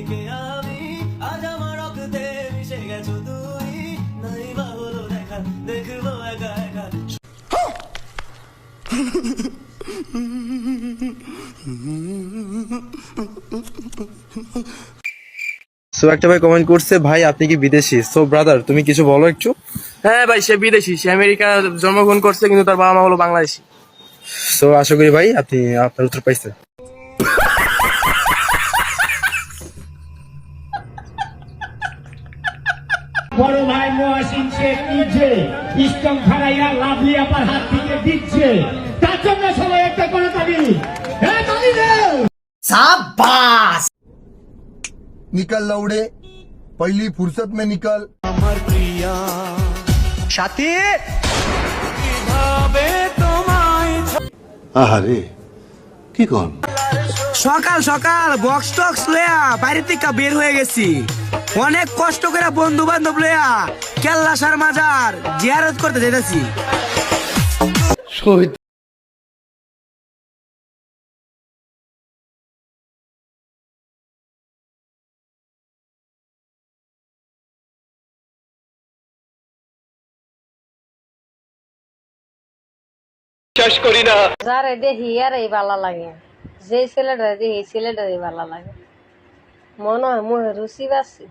কে আমি আজ আমার রক্তে মিশে গেছো তুই নাই বা হলো দেখা দেখবো একা একা সো একটা ভাই কমেন্ট করছে, ভাই আপনি কি বিদেশি? সো ব্রাদার তুমি কিছু বলো একটু। হ্যাঁ ভাই, সে বিদেশি, সে আমেরিকা জন্মগ্রহণ করছে, কিন্তু তার বাবা মা হলো বাংলাদেশি। সো আশা করি ভাই আপনি আপনার উত্তর পাইছেন। বড় ভাই মহাসিন শেখ নিজে ইস্টং খারাইয়া লাভলি আপার হাত থেকে দিচ্ছে, তার জন্য সবাই একটা করে তালি। হ্যাঁ তালি দে। निकल लौड़े, पहली फुर्सत में निकल। আমার প্রিয়া সাথী কিভাবে তোমায় আহারে কি কন সকাল সকাল বক্স টক্স লয়া বাইরে থেকে বের হয়ে গেছি, অনেক কষ্ট করে বন্ধু বান্ধব লয়া কেল্লাসার মাজার জিয়ারত করতে যেতেছি। যারে দেখি আরই ভালো লাগে, যে ছেলেটা দেখি ছেলেটারই ভালো লাগে, মনে হয় মুখে রুচি বাড়ছে।